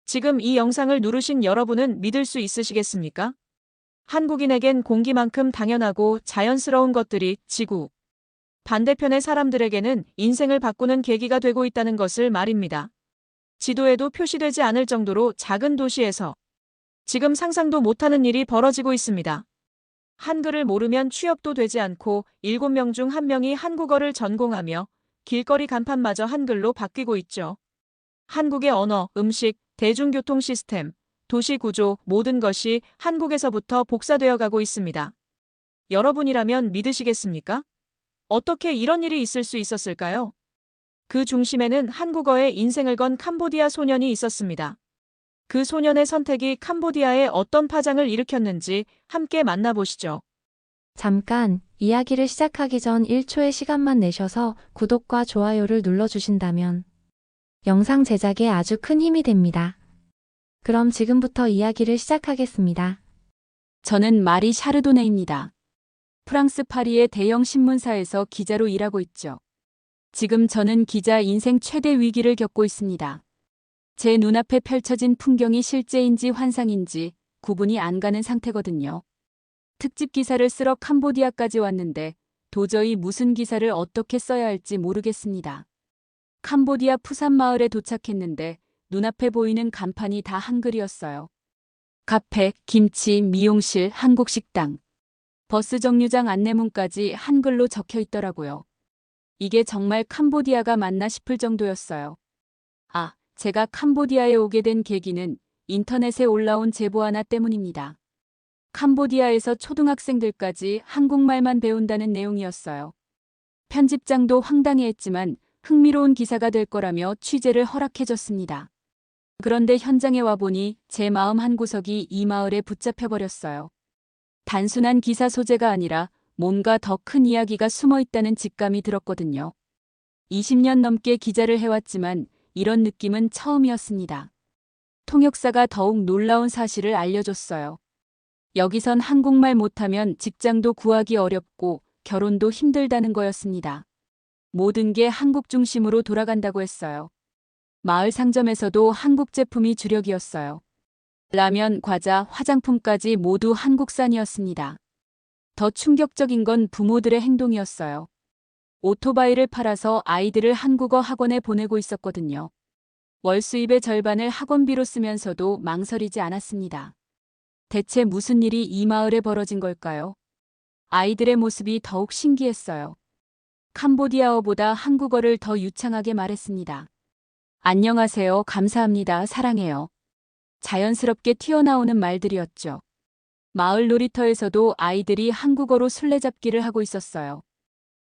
지금 이 영상을 누르신 여러분은 믿을 수 있으시겠습니까? 한국인에겐 공기만큼 당연하고 자연스러운 것들이 지구 반대편의 사람들에게는 인생을 바꾸는 계기가 되고 있다는 것을 말입니다. 지도에도 표시되지 않을 정도로 작은 도시에서 지금 상상도 못하는 일이 벌어지고 있습니다. 한글을 모르면 취업도 되지 않고 7명 중 1명이 한국어를 전공하며 길거리 간판마저 한글로 바뀌고 있죠. 한국의 언어, 음식, 대중교통 시스템, 도시 구조 모든 것이 한국에서부터 복사되어 가고 있습니다. 여러분이라면 믿으시겠습니까? 어떻게 이런 일이 있을 수 있었을까요? 그 중심에는 한국어에 인생을 건 캄보디아 소년이 있었습니다. 그 소년의 선택이 캄보디아에 어떤 파장을 일으켰는지 함께 만나보시죠. 잠깐, 이야기를 시작하기 전 1초의 시간만 내셔서 구독과 좋아요를 눌러주신다면 영상 제작에 아주 큰 힘이 됩니다. 그럼 지금부터 이야기를 시작하겠습니다. 저는 마리 샤르도네입니다. 프랑스 파리의 대형 신문사에서 기자로 일하고 있죠. 지금 저는 기자 인생 최대 위기를 겪고 있습니다. 제 눈앞에 펼쳐진 풍경이 실제인지 환상인지 구분이 안 가는 상태거든요. 특집 기사를 쓰러 캄보디아까지 왔는데 도저히 무슨 기사를 어떻게 써야 할지 모르겠습니다. 캄보디아 푸산 마을에 도착했는데 눈앞에 보이는 간판이 다 한글이었어요. 카페, 김치, 미용실, 한국 식당. 버스 정류장 안내문까지 한글로 적혀 있더라고요. 이게 정말 캄보디아가 맞나 싶을 정도였어요. 제가 캄보디아에 오게 된 계기는 인터넷에 올라온 제보 하나 때문입니다. 캄보디아에서 초등학생들까지 한국말만 배운다는 내용이었어요. 편집장도 황당해했지만 흥미로운 기사가 될 거라며 취재를 허락해줬습니다. 그런데 현장에 와보니 제 마음 한구석이 이 마을에 붙잡혀버렸어요. 단순한 기사 소재가 아니라 뭔가 더 큰 이야기가 숨어 있다는 직감이 들었거든요. 20년 넘게 기자를 해왔지만 이런 느낌은 처음이었습니다. 통역사가 더욱 놀라운 사실을 알려줬어요. 여기선 한국말 못하면 직장도 구하기 어렵고 결혼도 힘들다는 거였습니다. 모든 게 한국 중심으로 돌아간다고 했어요. 마을 상점에서도 한국 제품이 주력이었어요. 라면, 과자, 화장품까지 모두 한국산이었습니다. 더 충격적인 건 부모들의 행동이었어요. 오토바이를 팔아서 아이들을 한국어 학원에 보내고 있었거든요. 월 수입의 절반을 학원비로 쓰면서도 망설이지 않았습니다. 대체 무슨 일이 이 마을에 벌어진 걸까요? 아이들의 모습이 더욱 신기했어요. 캄보디아어보다 한국어를 더 유창하게 말했습니다. 안녕하세요, 감사합니다, 사랑해요. 자연스럽게 튀어나오는 말들이었죠. 마을 놀이터에서도 아이들이 한국어로 술래잡기를 하고 있었어요.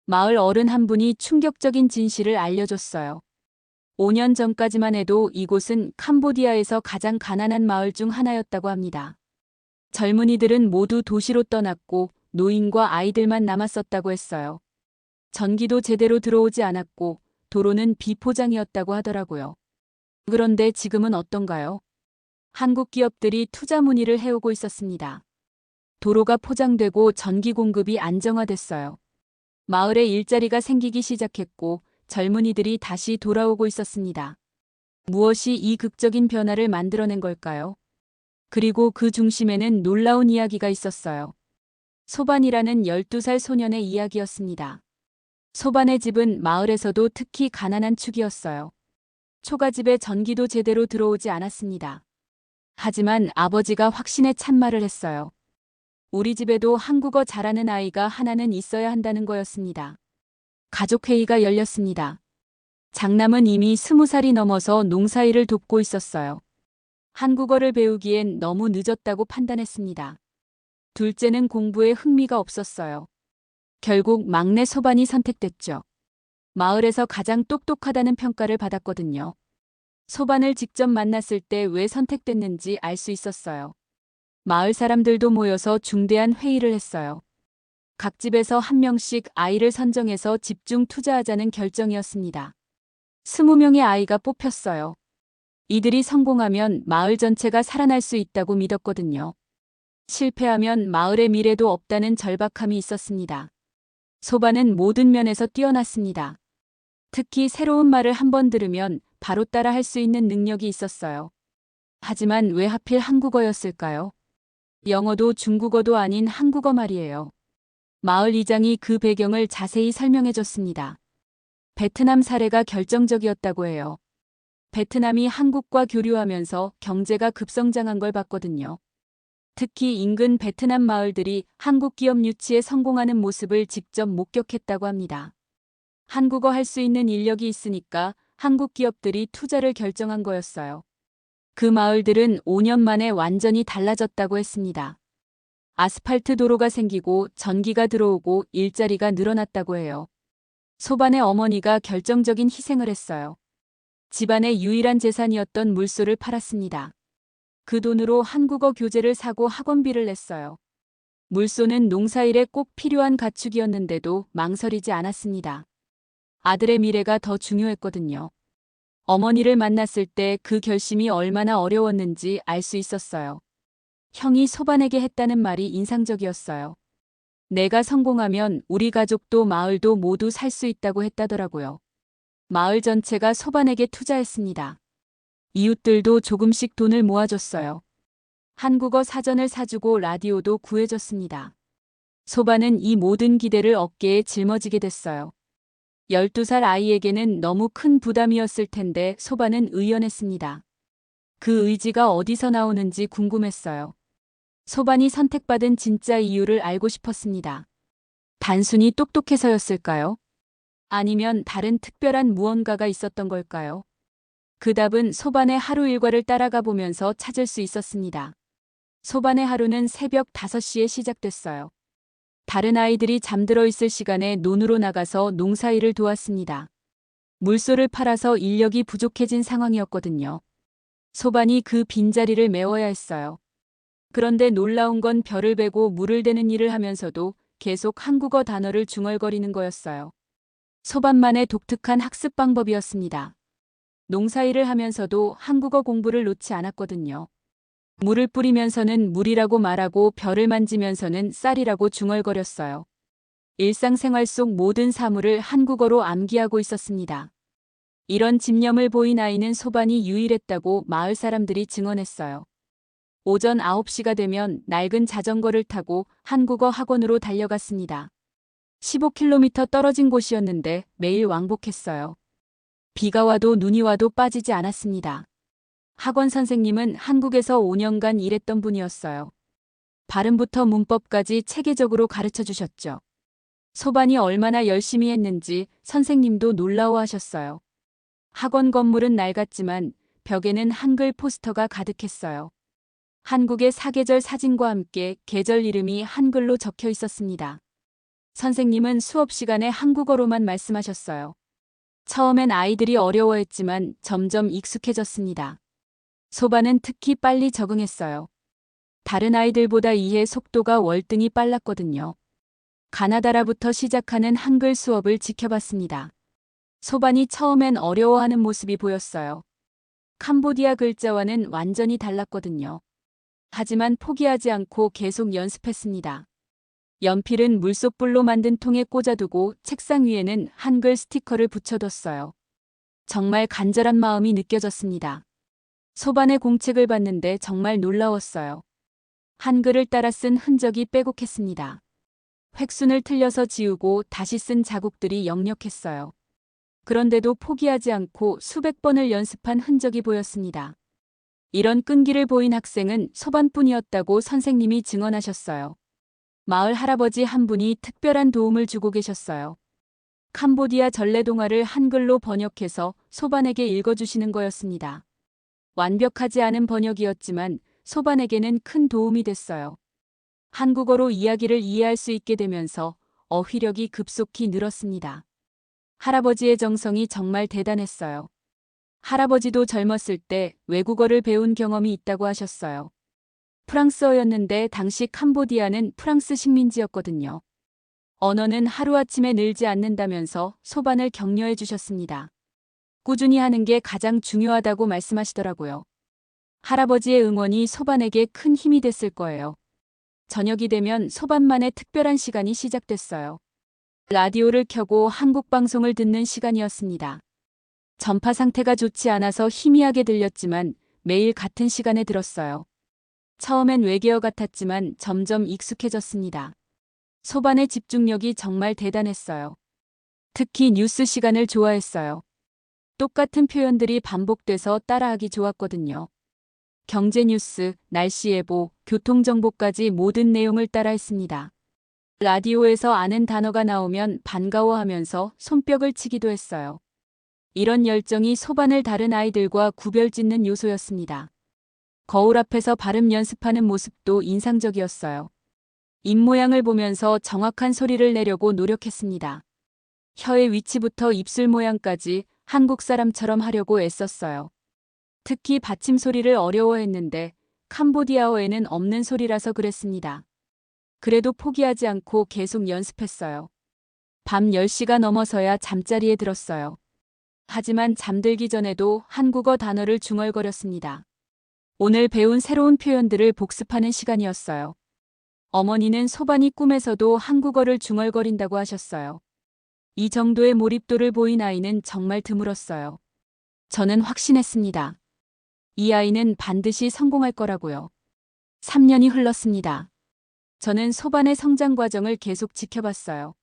마을 어른 한 분이 충격적인 진실을 알려줬어요. 5년 전까지만 해도 이곳은 캄보디아에서 가장 가난한 마을 중 하나였다고 합니다. 젊은이들은 모두 도시로 떠났고 노인과 아이들만 남았었다고 했어요. 전기도 제대로 들어오지 않았고 도로는 비포장이었다고 하더라고요. 그런데 지금은 어떤가요? 한국 기업들이 투자 문의를 해오고 있었습니다. 도로가 포장되고 전기 공급이 안정화됐어요. 마을에 일자리가 생기기 시작했고 젊은이들이 다시 돌아오고 있었습니다. 무엇이 이 극적인 변화를 만들어낸 걸까요? 그리고 그 중심에는 놀라운 이야기가 있었어요. 소반이라는 12살 소년의 이야기였습니다. 소반의 집은 마을에서도 특히 가난한 축이었어요. 초가집에 전기도 제대로 들어오지 않았습니다. 하지만 아버지가 확신에 찬 말을 했어요. 우리 집에도 한국어 잘하는 아이가 하나는 있어야 한다는 거였습니다. 가족회의가 열렸습니다. 장남은 이미 20살이 넘어서 농사일을 돕고 있었어요. 한국어를 배우기엔 너무 늦었다고 판단했습니다. 둘째는 공부에 흥미가 없었어요. 결국 막내 소반이 선택됐죠. 마을에서 가장 똑똑하다는 평가를 받았거든요. 소반을 직접 만났을 때 왜 선택됐는지 알 수 있었어요. 마을 사람들도 모여서 중대한 회의를 했어요. 각 집에서 한 명씩 아이를 선정해서 집중 투자하자는 결정이었습니다. 20명의 아이가 뽑혔어요. 이들이 성공하면 마을 전체가 살아날 수 있다고 믿었거든요. 실패하면 마을의 미래도 없다는 절박함이 있었습니다. 소반은 모든 면에서 뛰어났습니다. 특히 새로운 말을 한 번 들으면 바로 따라 할 수 있는 능력이 있었어요. 하지만 왜 하필 한국어였을까요? 영어도 중국어도 아닌 한국어 말이에요. 마을 이장이 그 배경을 자세히 설명해 줬습니다. 베트남 사례가 결정적이었다고 해요. 베트남이 한국과 교류하면서 경제가 급성장한 걸 봤거든요. 특히 인근 베트남 마을들이 한국 기업 유치에 성공하는 모습을 직접 목격했다고 합니다. 한국어 할 수 있는 인력이 있으니까 한국 기업들이 투자를 결정한 거였어요. 그 마을들은 5년 만에 완전히 달라졌다고 했습니다. 아스팔트 도로가 생기고 전기가 들어오고 일자리가 늘어났다고 해요. 소반의 어머니가 결정적인 희생을 했어요. 집안의 유일한 재산이었던 물소를 팔았습니다. 그 돈으로 한국어 교재를 사고 학원비를 냈어요. 물소는 농사일에 꼭 필요한 가축이었는데도 망설이지 않았습니다. 아들의 미래가 더 중요했거든요. 어머니를 만났을 때 그 결심이 얼마나 어려웠는지 알 수 있었어요. 형이 소반에게 했다는 말이 인상적이었어요. 내가 성공하면 우리 가족도 마을도 모두 살 수 있다고 했다더라고요. 마을 전체가 소반에게 투자했습니다. 이웃들도 조금씩 돈을 모아줬어요. 한국어 사전을 사주고 라디오도 구해줬습니다. 소반은 이 모든 기대를 어깨에 짊어지게 됐어요. 12살 아이에게는 너무 큰 부담이었을 텐데 소반은 의연했습니다. 그 의지가 어디서 나오는지 궁금했어요. 소반이 선택받은 진짜 이유를 알고 싶었습니다. 단순히 똑똑해서였을까요? 아니면 다른 특별한 무언가가 있었던 걸까요? 그 답은 소반의 하루 일과를 따라가 보면서 찾을 수 있었습니다. 소반의 하루는 새벽 5시에 시작됐어요. 다른 아이들이 잠들어 있을 시간에 논으로 나가서 농사일을 도왔습니다. 물소를 팔아서 인력이 부족해진 상황이었거든요. 소반이 그 빈자리를 메워야 했어요. 그런데 놀라운 건 별을 베고 물을 대는 일을 하면서도 계속 한국어 단어를 중얼거리는 거였어요. 소반만의 독특한 학습 방법이었습니다. 농사일을 하면서도 한국어 공부를 놓지 않았거든요. 물을 뿌리면서는 물이라고 말하고 별을 만지면서는 쌀이라고 중얼거렸어요. 일상생활 속 모든 사물을 한국어로 암기하고 있었습니다. 이런 집념을 보인 아이는 소반이 유일했다고 마을 사람들이 증언했어요. 오전 9시가 되면 낡은 자전거를 타고 한국어 학원으로 달려갔습니다. 15km 떨어진 곳이었는데 매일 왕복했어요. 비가 와도 눈이 와도 빠지지 않았습니다. 학원 선생님은 한국에서 5년간 일했던 분이었어요. 발음부터 문법까지 체계적으로 가르쳐 주셨죠. 소반이 얼마나 열심히 했는지 선생님도 놀라워하셨어요. 학원 건물은 낡았지만 벽에는 한글 포스터가 가득했어요. 한국의 사계절 사진과 함께 계절 이름이 한글로 적혀 있었습니다. 선생님은 수업 시간에 한국어로만 말씀하셨어요. 처음엔 아이들이 어려워했지만 점점 익숙해졌습니다. 소반은 특히 빨리 적응했어요. 다른 아이들보다 이해 속도가 월등히 빨랐거든요. 가나다라부터 시작하는 한글 수업을 지켜봤습니다. 소반이 처음엔 어려워하는 모습이 보였어요. 캄보디아 글자와는 완전히 달랐거든요. 하지만 포기하지 않고 계속 연습했습니다. 연필은 물소뿔로 만든 통에 꽂아두고 책상 위에는 한글 스티커를 붙여뒀어요. 정말 간절한 마음이 느껴졌습니다. 소반의 공책을 봤는데 정말 놀라웠어요. 한글을 따라 쓴 흔적이 빼곡했습니다. 획순을 틀려서 지우고 다시 쓴 자국들이 역력했어요. 그런데도 포기하지 않고 수백 번을 연습한 흔적이 보였습니다. 이런 끈기를 보인 학생은 소반뿐이었다고 선생님이 증언하셨어요. 마을 할아버지 한 분이 특별한 도움을 주고 계셨어요. 캄보디아 전래동화를 한글로 번역해서 소반에게 읽어주시는 거였습니다. 완벽하지 않은 번역이었지만 소반에게는 큰 도움이 됐어요. 한국어로 이야기를 이해할 수 있게 되면서 어휘력이 급속히 늘었습니다. 할아버지의 정성이 정말 대단했어요. 할아버지도 젊었을 때 외국어를 배운 경험이 있다고 하셨어요. 프랑스어였는데 당시 캄보디아는 프랑스 식민지였거든요. 언어는 하루아침에 늘지 않는다면서 소반을 격려해 주셨습니다. 꾸준히 하는 게 가장 중요하다고 말씀하시더라고요. 할아버지의 응원이 소반에게 큰 힘이 됐을 거예요. 저녁이 되면 소반만의 특별한 시간이 시작됐어요. 라디오를 켜고 한국 방송을 듣는 시간이었습니다. 전파 상태가 좋지 않아서 희미하게 들렸지만 매일 같은 시간에 들었어요. 처음엔 외계어 같았지만 점점 익숙해졌습니다. 소반의 집중력이 정말 대단했어요. 특히 뉴스 시간을 좋아했어요. 똑같은 표현들이 반복돼서 따라하기 좋았거든요. 경제 뉴스, 날씨 예보, 교통 정보까지 모든 내용을 따라했습니다. 라디오에서 아는 단어가 나오면 반가워하면서 손뼉을 치기도 했어요. 이런 열정이 소반을 다른 아이들과 구별짓는 요소였습니다. 거울 앞에서 발음 연습하는 모습도 인상적이었어요. 입모양을 보면서 정확한 소리를 내려고 노력했습니다. 혀의 위치부터 입술 모양까지 한국 사람처럼 하려고 애썼어요. 특히 받침 소리를 어려워했는데 캄보디아어에는 없는 소리라서 그랬습니다. 그래도 포기하지 않고 계속 연습했어요. 밤 10시가 넘어서야 잠자리에 들었어요. 하지만 잠들기 전에도 한국어 단어를 중얼거렸습니다. 오늘 배운 새로운 표현들을 복습하는 시간이었어요. 어머니는 소반이 꿈에서도 한국어를 중얼거린다고 하셨어요. 이 정도의 몰입도를 보인 아이는 정말 드물었어요. 저는 확신했습니다. 이 아이는 반드시 성공할 거라고요. 3년이 흘렀습니다. 저는 소반의 성장 과정을 계속 지켜봤어요.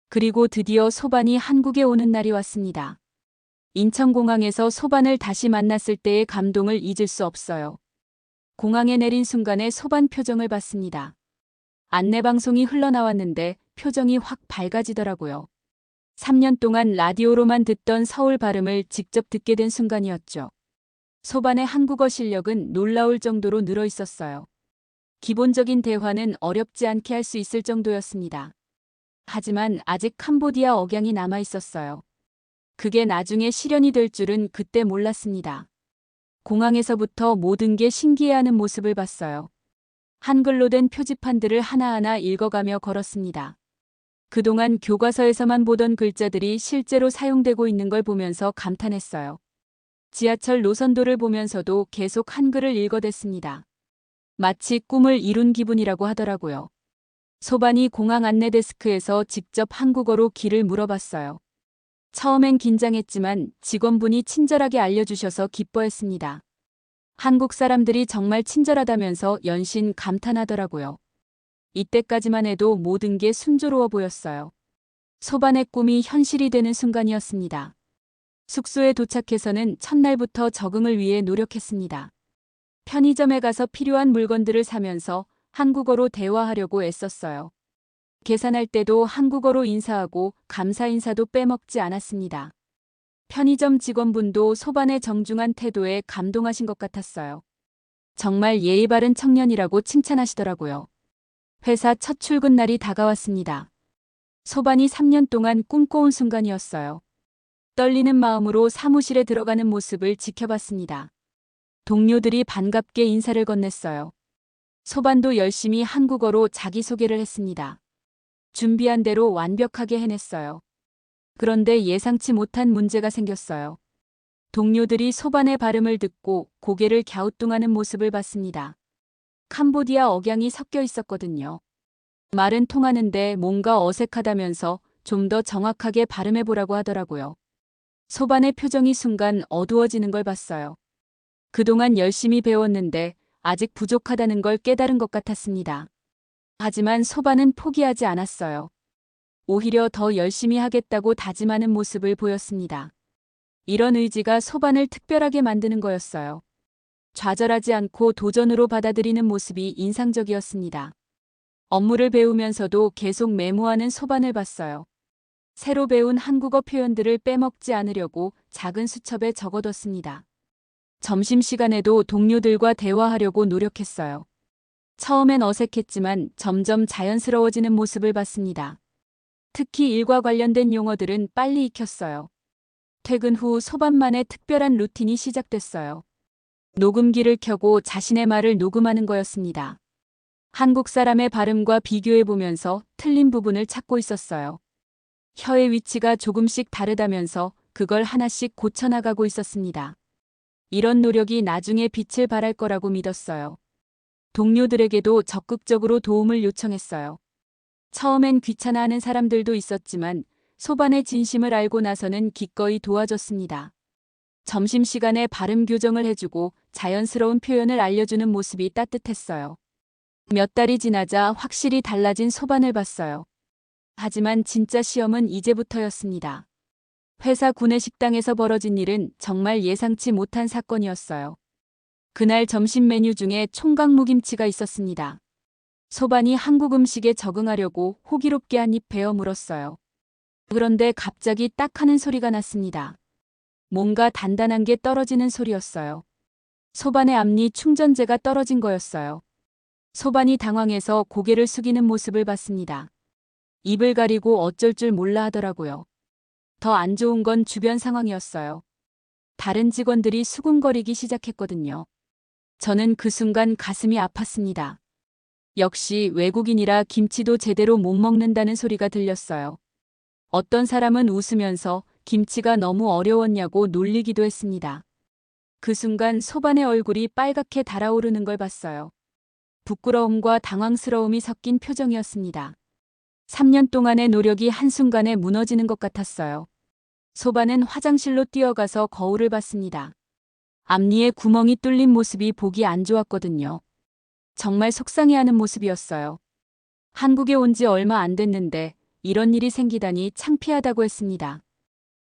그리고 드디어 소반이 한국에 오는 날이 왔습니다. 인천공항에서 소반을 다시 만났을 때의 감동을 잊을 수 없어요. 공항에 내린 순간에 소반 표정을 봤습니다. 안내방송이 흘러나왔는데 표정이 확 밝아지더라고요. 3년 동안 라디오로만 듣던 서울 발음을 직접 듣게 된 순간이었죠. 소반의 한국어 실력은 놀라울 정도로 늘어 있었어요. 기본적인 대화는 어렵지 않게 할 수 있을 정도였습니다. 하지만 아직 캄보디아 억양이 남아 있었어요. 그게 나중에 실현이 될 줄은 그때 몰랐습니다. 공항에서부터 모든 게 신기해하는 모습을 봤어요. 한글로 된 표지판들을 하나하나 읽어가며 걸었습니다. 그동안 교과서에서만 보던 글자들이 실제로 사용되고 있는 걸 보면서 감탄했어요. 지하철 노선도를 보면서도 계속 한글을 읽어댔습니다. 마치 꿈을 이룬 기분이라고 하더라고요. 소반이 공항 안내 데스크에서 직접 한국어로 길을 물어봤어요. 처음엔 긴장했지만 직원분이 친절하게 알려주셔서 기뻐했습니다. 한국 사람들이 정말 친절하다면서 연신 감탄하더라고요. 이때까지만 해도 모든 게 순조로워 보였어요. 소반의 꿈이 현실이 되는 순간이었습니다. 숙소에 도착해서는 첫날부터 적응을 위해 노력했습니다. 편의점에 가서 필요한 물건들을 사면서 한국어로 대화하려고 애썼어요. 계산할 때도 한국어로 인사하고 감사 인사도 빼먹지 않았습니다. 편의점 직원분도 소반의 정중한 태도에 감동하신 것 같았어요. 정말 예의 바른 청년이라고 칭찬하시더라고요. 회사 첫 출근 날이 다가왔습니다. 소반이 3년 동안 꿈꿔온 순간이었어요. 떨리는 마음으로 사무실에 들어가는 모습을 지켜봤습니다. 동료들이 반갑게 인사를 건넸어요. 소반도 열심히 한국어로 자기소개를 했습니다. 준비한 대로 완벽하게 해냈어요. 그런데 예상치 못한 문제가 생겼어요. 동료들이 소반의 발음을 듣고 고개를 갸우뚱하는 모습을 봤습니다. 캄보디아 억양이 섞여 있었거든요. 말은 통하는데 뭔가 어색하다면서 좀 더 정확하게 발음해보라고 하더라고요. 소반의 표정이 순간 어두워지는 걸 봤어요. 그동안 열심히 배웠는데 아직 부족하다는 걸 깨달은 것 같았습니다. 하지만 소반은 포기하지 않았어요. 오히려 더 열심히 하겠다고 다짐하는 모습을 보였습니다. 이런 의지가 소반을 특별하게 만드는 거였어요. 좌절하지 않고 도전으로 받아들이는 모습이 인상적이었습니다. 업무를 배우면서도 계속 메모하는 소반을 봤어요. 새로 배운 한국어 표현들을 빼먹지 않으려고 작은 수첩에 적어뒀습니다. 점심시간에도 동료들과 대화하려고 노력했어요. 처음엔 어색했지만 점점 자연스러워지는 모습을 봤습니다. 특히 일과 관련된 용어들은 빨리 익혔어요. 퇴근 후 소반만의 특별한 루틴이 시작됐어요. 녹음기를 켜고 자신의 말을 녹음하는 거였습니다. 한국 사람의 발음과 비교해보면서 틀린 부분을 찾고 있었어요. 혀의 위치가 조금씩 다르다면서 그걸 하나씩 고쳐나가고 있었습니다. 이런 노력이 나중에 빛을 발할 거라고 믿었어요. 동료들에게도 적극적으로 도움을 요청했어요. 처음엔 귀찮아하는 사람들도 있었지만 소반의 진심을 알고 나서는 기꺼이 도와줬습니다. 점심시간에 발음 교정을 해주고 자연스러운 표현을 알려주는 모습이 따뜻했어요. 몇 달이 지나자 확실히 달라진 소반을 봤어요. 하지만 진짜 시험은 이제부터였습니다. 회사 구내식당에서 벌어진 일은 정말 예상치 못한 사건이었어요. 그날 점심 메뉴 중에 총각무김치가 있었습니다. 소반이 한국 음식에 적응하려고 호기롭게 한 입 베어 물었어요. 그런데 갑자기 딱 하는 소리가 났습니다. 뭔가 단단한 게 떨어지는 소리였어요. 소반의 앞니 충전재가 떨어진 거였어요. 소반이 당황해서 고개를 숙이는 모습을 봤습니다. 입을 가리고 어쩔 줄 몰라 하더라고요. 더 안 좋은 건 주변 상황이었어요. 다른 직원들이 수군거리기 시작했거든요. 저는 그 순간 가슴이 아팠습니다. 역시 외국인이라 김치도 제대로 못 먹는다는 소리가 들렸어요. 어떤 사람은 웃으면서 김치가 너무 어려웠냐고 놀리기도 했습니다. 그 순간 소반의 얼굴이 빨갛게 달아오르는 걸 봤어요. 부끄러움과 당황스러움이 섞인 표정이었습니다. 3년 동안의 노력이 한순간에 무너지는 것 같았어요. 소반은 화장실로 뛰어가서 거울을 봤습니다. 앞니에 구멍이 뚫린 모습이 보기 안 좋았거든요. 정말 속상해하는 모습이었어요. 한국에 온 지 얼마 안 됐는데 이런 일이 생기다니 창피하다고 했습니다.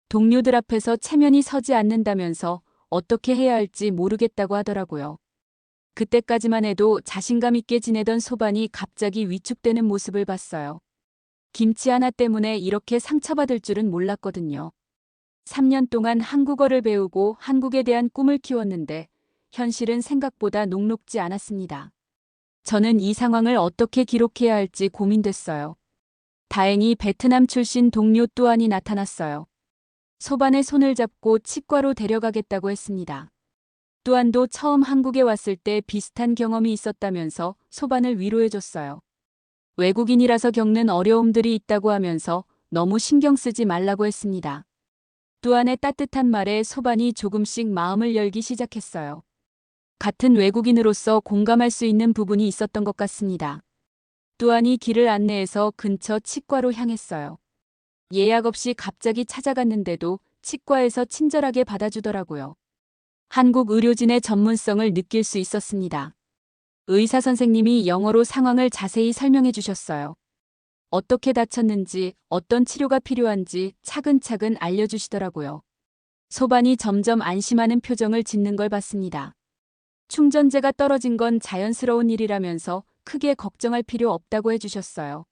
동료들 앞에서 체면이 서지 않는다면서 어떻게 해야 할지 모르겠다고 하더라고요. 그때까지만 해도 자신감 있게 지내던 소반이 갑자기 위축되는 모습을 봤어요. 김치 하나 때문에 이렇게 상처받을 줄은 몰랐거든요. 3년 동안 한국어를 배우고 한국에 대한 꿈을 키웠는데 현실은 생각보다 녹록지 않았습니다. 저는 이 상황을 어떻게 기록해야 할지 고민됐어요. 다행히 베트남 출신 동료 뚜안이 나타났어요. 소반의 손을 잡고 치과로 데려가겠다고 했습니다. 뚜안도 처음 한국에 왔을 때 비슷한 경험이 있었다면서 소반을 위로해줬어요. 외국인이라서 겪는 어려움들이 있다고 하면서 너무 신경 쓰지 말라고 했습니다. 뚜안의 따뜻한 말에 소반이 조금씩 마음을 열기 시작했어요. 같은 외국인으로서 공감할 수 있는 부분이 있었던 것 같습니다. 뚜안이 길을 안내해서 근처 치과로 향했어요. 예약 없이 갑자기 찾아갔는데도 치과에서 친절하게 받아주더라고요. 한국 의료진의 전문성을 느낄 수 있었습니다. 의사 선생님이 영어로 상황을 자세히 설명해 주셨어요. 어떻게 다쳤는지, 어떤 치료가 필요한지 차근차근 알려주시더라고요. 소반이 점점 안심하는 표정을 짓는 걸 봤습니다. 충전재가 떨어진 건 자연스러운 일이라면서 크게 걱정할 필요 없다고 해주셨어요.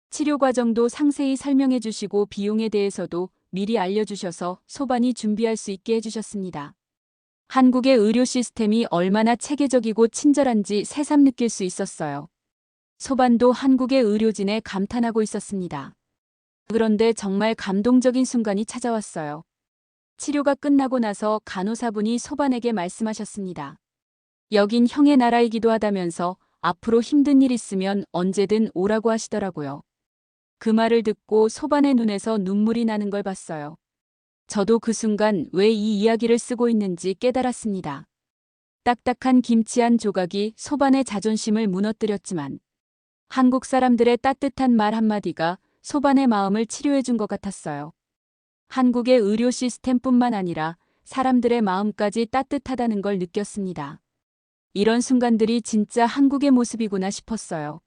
치료 과정도 상세히 설명해 주시고 비용에 대해서도 미리 알려주셔서 소반이 준비할 수 있게 해주셨습니다. 한국의 의료 시스템이 얼마나 체계적이고 친절한지 새삼 느낄 수 있었어요. 소반도 한국의 의료진에 감탄하고 있었습니다. 그런데 정말 감동적인 순간이 찾아왔어요. 치료가 끝나고 나서 간호사분이 소반에게 말씀하셨습니다. 여긴 형의 나라이기도 하다면서 앞으로 힘든 일 있으면 언제든 오라고 하시더라고요. 그 말을 듣고 소반의 눈에서 눈물이 나는 걸 봤어요. 저도 그 순간 왜 이 이야기를 쓰고 있는지 깨달았습니다. 딱딱한 김치 한 조각이 소반의 자존심을 무너뜨렸지만 한국 사람들의 따뜻한 말 한마디가 소반의 마음을 치료해 준 것 같았어요. 한국의 의료 시스템뿐만 아니라 사람들의 마음까지 따뜻하다는 걸 느꼈습니다. 이런 순간들이 진짜 한국의 모습이구나 싶었어요.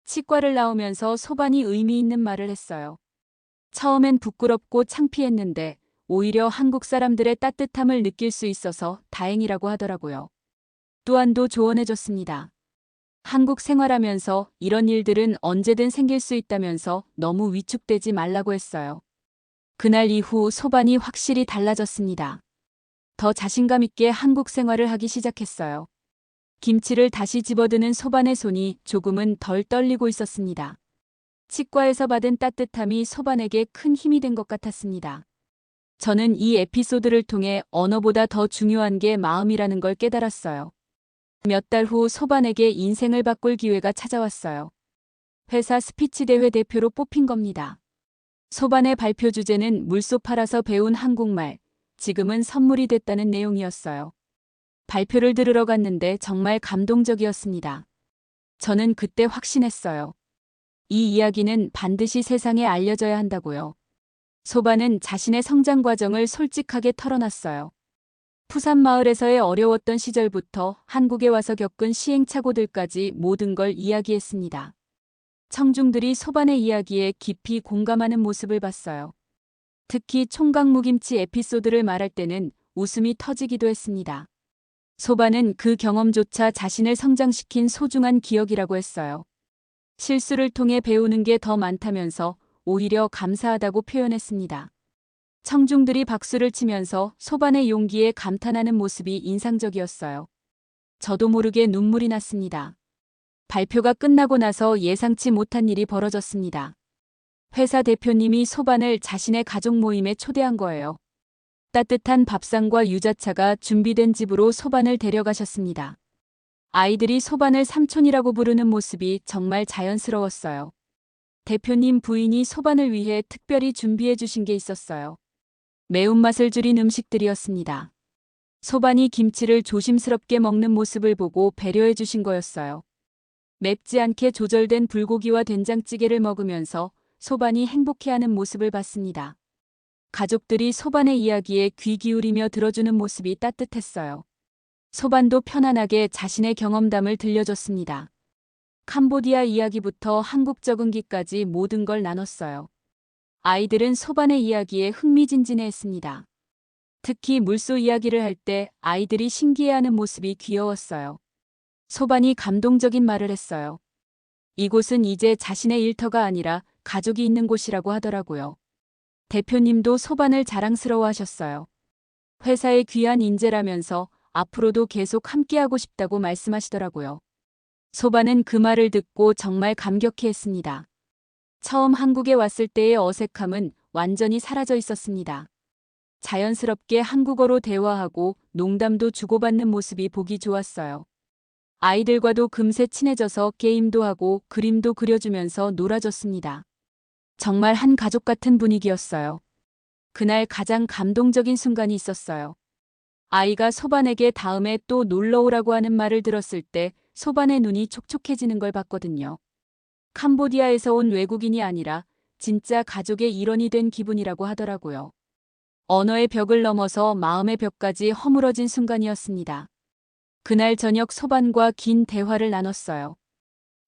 치과를 나오면서 소반이 의미 있는 말을 했어요. 처음엔 부끄럽고 창피했는데 오히려 한국 사람들의 따뜻함을 느낄 수 있어서 다행이라고 하더라고요. 뚜안도 조언해줬습니다. 한국 생활하면서 이런 일들은 언제든 생길 수 있다면서 너무 위축되지 말라고 했어요. 그날 이후 소반이 확실히 달라졌습니다. 더 자신감 있게 한국 생활을 하기 시작했어요. 김치를 다시 집어드는 소반의 손이 조금은 덜 떨리고 있었습니다. 치과에서 받은 따뜻함이 소반에게 큰 힘이 된 것 같았습니다. 저는 이 에피소드를 통해 언어보다 더 중요한 게 마음이라는 걸 깨달았어요. 몇 달 후 소반에게 인생을 바꿀 기회가 찾아왔어요. 회사 스피치 대회 대표로 뽑힌 겁니다. 소반의 발표 주제는 물소 팔아서 배운 한국말, 지금은 선물이 됐다는 내용이었어요. 발표를 들으러 갔는데 정말 감동적이었습니다. 저는 그때 확신했어요. 이 이야기는 반드시 세상에 알려져야 한다고요. 소반은 자신의 성장 과정을 솔직하게 털어놨어요. 푸산 마을에서의 어려웠던 시절부터 한국에 와서 겪은 시행착오들까지 모든 걸 이야기했습니다. 청중들이 소반의 이야기에 깊이 공감하는 모습을 봤어요. 특히 총각무김치 에피소드를 말할 때는 웃음이 터지기도 했습니다. 소반은 그 경험조차 자신을 성장시킨 소중한 기억이라고 했어요. 실수를 통해 배우는 게 더 많다면서 오히려 감사하다고 표현했습니다. 청중들이 박수를 치면서 소반의 용기에 감탄하는 모습이 인상적이었어요. 저도 모르게 눈물이 났습니다. 발표가 끝나고 나서 예상치 못한 일이 벌어졌습니다. 회사 대표님이 소반을 자신의 가족 모임에 초대한 거예요. 따뜻한 밥상과 유자차가 준비된 집으로 소반을 데려가셨습니다. 아이들이 소반을 삼촌이라고 부르는 모습이 정말 자연스러웠어요. 대표님 부인이 소반을 위해 특별히 준비해 주신 게 있었어요. 매운맛을 줄인 음식들이었습니다. 소반이 김치를 조심스럽게 먹는 모습을 보고 배려해 주신 거였어요. 맵지 않게 조절된 불고기와 된장찌개를 먹으면서 소반이 행복해하는 모습을 봤습니다. 가족들이 소반의 이야기에 귀 기울이며 들어주는 모습이 따뜻했어요. 소반도 편안하게 자신의 경험담을 들려줬습니다. 캄보디아 이야기부터 한국 적응기까지 모든 걸 나눴어요. 아이들은 소반의 이야기에 흥미진진해했습니다. 특히 물소 이야기를 할 때 아이들이 신기해하는 모습이 귀여웠어요. 소반이 감동적인 말을 했어요. 이곳은 이제 자신의 일터가 아니라 가족이 있는 곳이라고 하더라고요. 대표님도 소반을 자랑스러워하셨어요. 회사의 귀한 인재라면서 앞으로도 계속 함께하고 싶다고 말씀하시더라고요. 소반은 그 말을 듣고 정말 감격해했습니다. 처음 한국에 왔을 때의 어색함은 완전히 사라져 있었습니다. 자연스럽게 한국어로 대화하고 농담도 주고받는 모습이 보기 좋았어요. 아이들과도 금세 친해져서 게임도 하고 그림도 그려주면서 놀아줬습니다. 정말 한 가족 같은 분위기였어요. 그날 가장 감동적인 순간이 있었어요. 아이가 소반에게 다음에 또 놀러 오라고 하는 말을 들었을 때 소반의 눈이 촉촉해지는 걸 봤거든요. 캄보디아에서 온 외국인이 아니라 진짜 가족의 일원이 된 기분이라고 하더라고요. 언어의 벽을 넘어서 마음의 벽까지 허물어진 순간이었습니다. 그날 저녁 소반과 긴 대화를 나눴어요.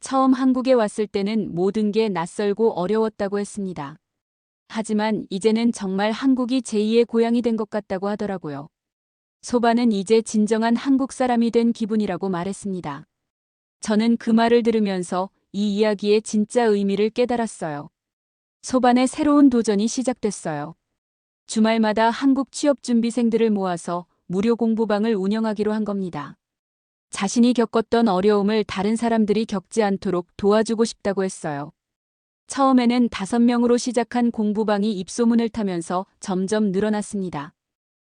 처음 한국에 왔을 때는 모든 게 낯설고 어려웠다고 했습니다. 하지만 이제는 정말 한국이 제2의 고향이 된 것 같다고 하더라고요. 소반은 이제 진정한 한국 사람이 된 기분이라고 말했습니다. 저는 그 말을 들으면서 이 이야기의 진짜 의미를 깨달았어요. 소반의 새로운 도전이 시작됐어요. 주말마다 한국 취업준비생들을 모아서 무료 공부방을 운영하기로 한 겁니다. 자신이 겪었던 어려움을 다른 사람들이 겪지 않도록 도와주고 싶다고 했어요. 처음에는 5명으로 시작한 공부방이 입소문을 타면서 점점 늘어났습니다.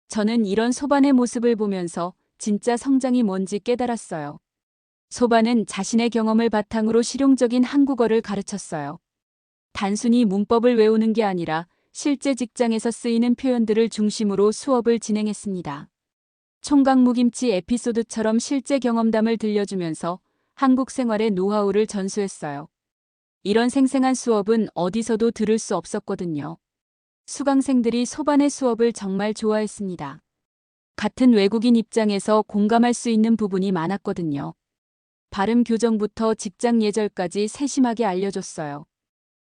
저는 이런 소반의 모습을 보면서 진짜 성장이 뭔지 깨달았어요. 소반은 자신의 경험을 바탕으로 실용적인 한국어를 가르쳤어요. 단순히 문법을 외우는 게 아니라 실제 직장에서 쓰이는 표현들을 중심으로 수업을 진행했습니다. 총각무김치 에피소드처럼 실제 경험담을 들려주면서 한국 생활의 노하우를 전수했어요. 이런 생생한 수업은 어디서도 들을 수 없었거든요. 수강생들이 소반의 수업을 정말 좋아했습니다. 같은 외국인 입장에서 공감할 수 있는 부분이 많았거든요. 발음 교정부터 직장 예절까지 세심하게 알려줬어요.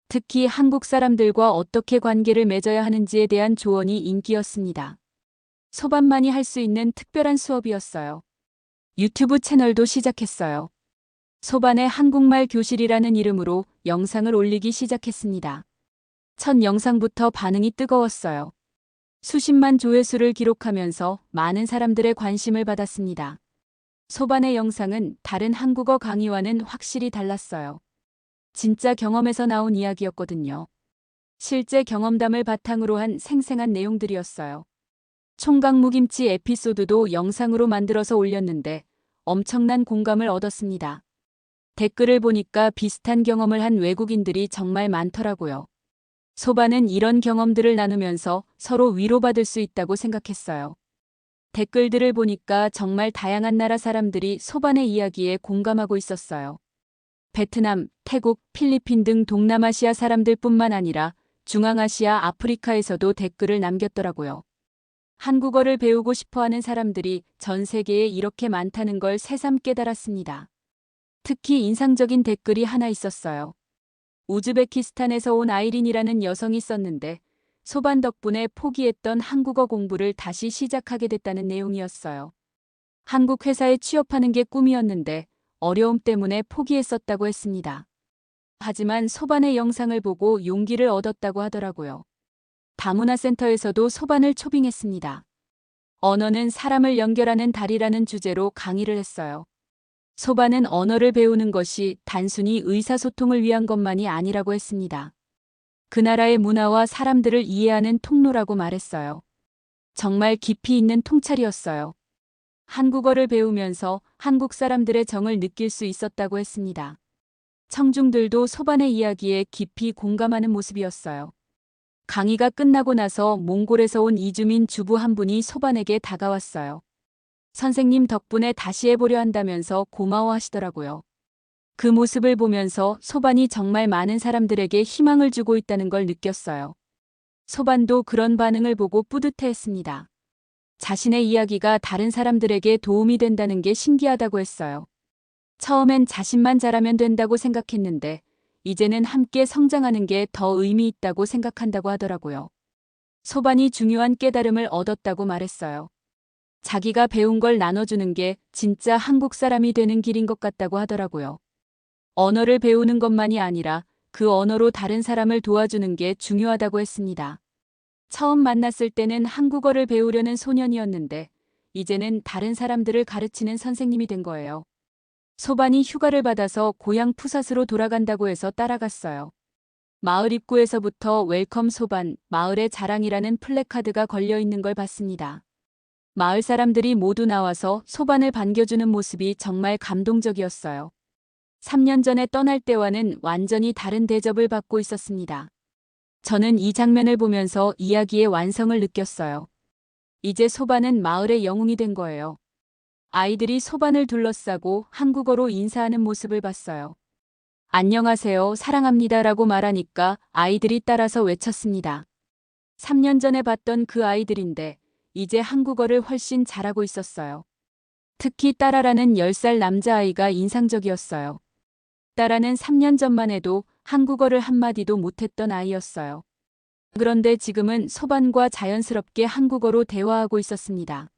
특히 한국 사람들과 어떻게 관계를 맺어야 하는지에 대한 조언이 인기였습니다. 소반만이 할 수 있는 특별한 수업이었어요. 유튜브 채널도 시작했어요. 소반의 한국말 교실이라는 이름으로 영상을 올리기 시작했습니다. 첫 영상부터 반응이 뜨거웠어요. 수십만 조회수를 기록하면서 많은 사람들의 관심을 받았습니다. 소반의 영상은 다른 한국어 강의와는 확실히 달랐어요. 진짜 경험에서 나온 이야기였거든요. 실제 경험담을 바탕으로 한 생생한 내용들이었어요. 총각무김치 에피소드도 영상으로 만들어서 올렸는데 엄청난 공감을 얻었습니다. 댓글을 보니까 비슷한 경험을 한 외국인들이 정말 많더라고요. 소반은 이런 경험들을 나누면서 서로 위로받을 수 있다고 생각했어요. 댓글들을 보니까 정말 다양한 나라 사람들이 소반의 이야기에 공감하고 있었어요. 베트남, 태국, 필리핀 등 동남아시아 사람들뿐만 아니라 중앙아시아, 아프리카에서도 댓글을 남겼더라고요. 한국어를 배우고 싶어 하는 사람들이 전 세계에 이렇게 많다는 걸 새삼 깨달았습니다. 특히 인상적인 댓글이 하나 있었어요. 우즈베키스탄에서 온 아이린이라는 여성이 썼는데 소반 덕분에 포기했던 한국어 공부를 다시 시작하게 됐다는 내용이었어요. 한국 회사에 취업하는 게 꿈이었는데 어려움 때문에 포기했었다고 했습니다. 하지만 소반의 영상을 보고 용기를 얻었다고 하더라고요. 다문화센터에서도 소반을 초빙했습니다. 언어는 사람을 연결하는 다리라는 주제로 강의를 했어요. 소반은 언어를 배우는 것이 단순히 의사소통을 위한 것만이 아니라고 했습니다. 그 나라의 문화와 사람들을 이해하는 통로라고 말했어요. 정말 깊이 있는 통찰이었어요. 한국어를 배우면서 한국 사람들의 정을 느낄 수 있었다고 했습니다. 청중들도 소반의 이야기에 깊이 공감하는 모습이었어요. 강의가 끝나고 나서 몽골에서 온 이주민 주부 한 분이 소반에게 다가왔어요. 선생님 덕분에 다시 해보려 한다면서 고마워하시더라고요. 그 모습을 보면서 소반이 정말 많은 사람들에게 희망을 주고 있다는 걸 느꼈어요. 소반도 그런 반응을 보고 뿌듯해했습니다. 자신의 이야기가 다른 사람들에게 도움이 된다는 게 신기하다고 했어요. 처음엔 자신만 잘하면 된다고 생각했는데 이제는 함께 성장하는 게 더 의미 있다고 생각한다고 하더라고요. 소반이 중요한 깨달음을 얻었다고 말했어요. 자기가 배운 걸 나눠주는 게 진짜 한국 사람이 되는 길인 것 같다고 하더라고요. 언어를 배우는 것만이 아니라 그 언어로 다른 사람을 도와주는 게 중요하다고 했습니다. 처음 만났을 때는 한국어를 배우려는 소년이었는데 이제는 다른 사람들을 가르치는 선생님이 된 거예요. 소반이 휴가를 받아서 고향 푸사스로 돌아간다고 해서 따라갔어요. 마을 입구에서부터 웰컴 소반, 마을의 자랑이라는 플래카드가 걸려 있는 걸 봤습니다. 마을 사람들이 모두 나와서 소반을 반겨주는 모습이 정말 감동적이었어요. 3년 전에 떠날 때와는 완전히 다른 대접을 받고 있었습니다. 저는 이 장면을 보면서 이야기의 완성을 느꼈어요. 이제 소반은 마을의 영웅이 된 거예요. 아이들이 소반을 둘러싸고 한국어로 인사하는 모습을 봤어요. 안녕하세요, 사랑합니다라고 말하니까 아이들이 따라서 외쳤습니다. 3년 전에 봤던 그 아이들인데 이제 한국어를 훨씬 잘하고 있었어요. 특히 따라라는 10살 남자아이가 인상적이었어요. 따라는 3년 전만 해도 한국어를 한마디도 못했던 아이였어요. 그런데 지금은 소반과 자연스럽게 한국어로 대화하고 있었습니다.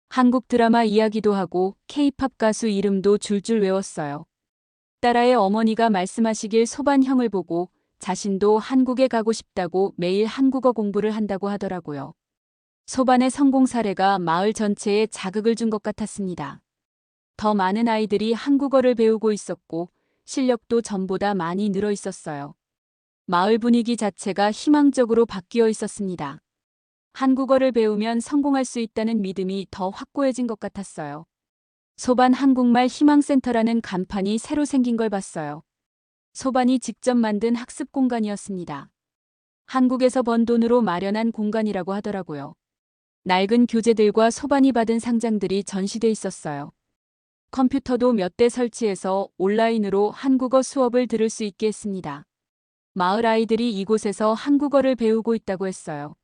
한국 드라마 이야기도 하고 K-팝 가수 이름도 줄줄 외웠어요. 따라의 어머니가 말씀하시길 소반 형을 보고 자신도 한국에 가고 싶다고 매일 한국어 공부를 한다고 하더라고요. 소반의 성공 사례가 마을 전체에 자극을 준 것 같았습니다. 더 많은 아이들이 한국어를 배우고 있었고 실력도 전보다 많이 늘어 있었어요. 마을 분위기 자체가 희망적으로 바뀌어 있었습니다. 한국어를 배우면 성공할 수 있다는 믿음이 더 확고해진 것 같았어요. 소반 한국말 희망센터라는 간판이 새로 생긴 걸 봤어요. 소반이 직접 만든 학습 공간이었습니다. 한국에서 번 돈으로 마련한 공간이라고 하더라고요. 낡은 교재들과 소반이 받은 상장들이 전시돼 있었어요. 컴퓨터도 몇 대 설치해서 온라인으로 한국어 수업을 들을 수 있게 했습니다. 마을 아이들이 이곳에서 한국어를 배우고 있다고 했어요.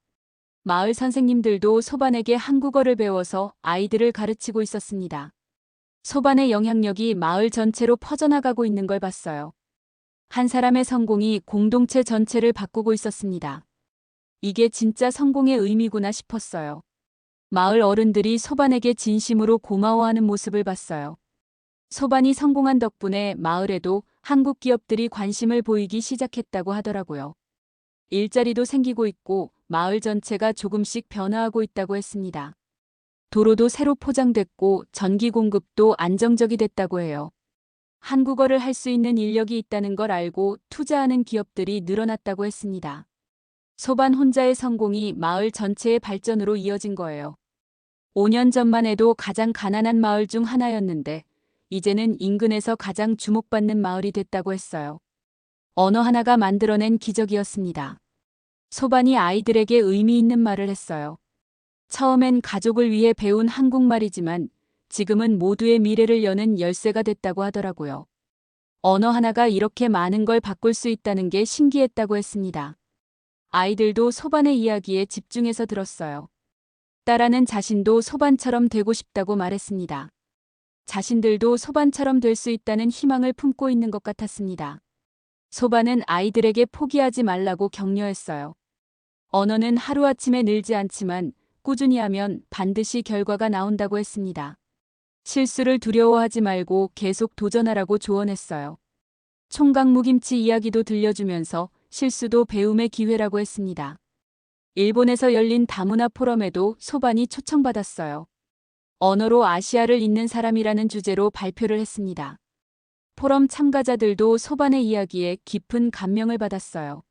마을 선생님들도 소반에게 한국어를 배워서 아이들을 가르치고 있었습니다. 소반의 영향력이 마을 전체로 퍼져나가고 있는 걸 봤어요. 한 사람의 성공이 공동체 전체를 바꾸고 있었습니다. 이게 진짜 성공의 의미구나 싶었어요. 마을 어른들이 소반에게 진심으로 고마워하는 모습을 봤어요. 소반이 성공한 덕분에 마을에도 한국 기업들이 관심을 보이기 시작했다고 하더라고요. 일자리도 생기고 있고 마을 전체가 조금씩 변화하고 있다고 했습니다. 도로도 새로 포장됐고 전기 공급도 안정적이 됐다고 해요. 한국어를 할 수 있는 인력이 있다는 걸 알고 투자하는 기업들이 늘어났다고 했습니다. 소반 혼자의 성공이 마을 전체의 발전으로 이어진 거예요. 5년 전만 해도 가장 가난한 마을 중 하나였는데 이제는 인근에서 가장 주목받는 마을이 됐다고 했어요. 언어 하나가 만들어낸 기적이었습니다. 소반이 아이들에게 의미 있는 말을 했어요. 처음엔 가족을 위해 배운 한국말이지만 지금은 모두의 미래를 여는 열쇠가 됐다고 하더라고요. 언어 하나가 이렇게 많은 걸 바꿀 수 있다는 게 신기했다고 했습니다. 아이들도 소반의 이야기에 집중해서 들었어요. 딸아는 자신도 소반처럼 되고 싶다고 말했습니다. 자신들도 소반처럼 될 수 있다는 희망을 품고 있는 것 같았습니다. 소반은 아이들에게 포기하지 말라고 격려했어요. 언어는 하루아침에 늘지 않지만 꾸준히 하면 반드시 결과가 나온다고 했습니다. 실수를 두려워하지 말고 계속 도전하라고 조언했어요. 총각무김치 이야기도 들려주면서 실수도 배움의 기회라고 했습니다. 일본에서 열린 다문화 포럼에도 소반이 초청받았어요. 언어로 아시아를 잇는 사람이라는 주제로 발표를 했습니다. 포럼 참가자들도 소반의 이야기에 깊은 감명을 받았어요.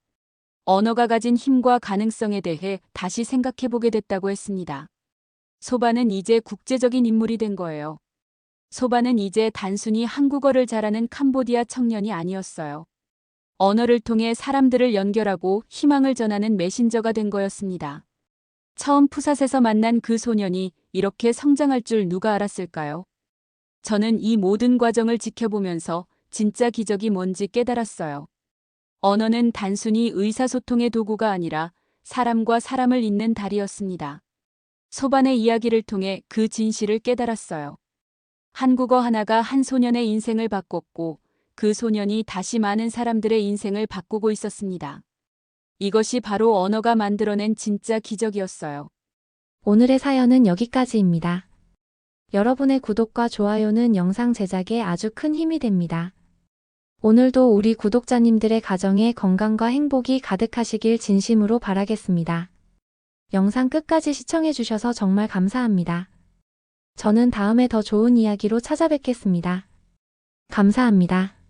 언어가 가진 힘과 가능성에 대해 다시 생각해보게 됐다고 했습니다. 소반은 이제 국제적인 인물이 된 거예요. 소반은 이제 단순히 한국어를 잘하는 캄보디아 청년이 아니었어요. 언어를 통해 사람들을 연결하고 희망을 전하는 메신저가 된 거였습니다. 처음 푸삿에서 만난 그 소년이 이렇게 성장할 줄 누가 알았을까요? 저는 이 모든 과정을 지켜보면서 진짜 기적이 뭔지 깨달았어요. 언어는 단순히 의사소통의 도구가 아니라 사람과 사람을 잇는 다리였습니다. 소반의 이야기를 통해 그 진실을 깨달았어요. 한국어 하나가 한 소년의 인생을 바꿨고 그 소년이 다시 많은 사람들의 인생을 바꾸고 있었습니다. 이것이 바로 언어가 만들어낸 진짜 기적이었어요. 오늘의 사연은 여기까지입니다. 여러분의 구독과 좋아요는 영상 제작에 아주 큰 힘이 됩니다. 오늘도 우리 구독자님들의 가정에 건강과 행복이 가득하시길 진심으로 바라겠습니다. 영상 끝까지 시청해주셔서 정말 감사합니다. 저는 다음에 더 좋은 이야기로 찾아뵙겠습니다. 감사합니다.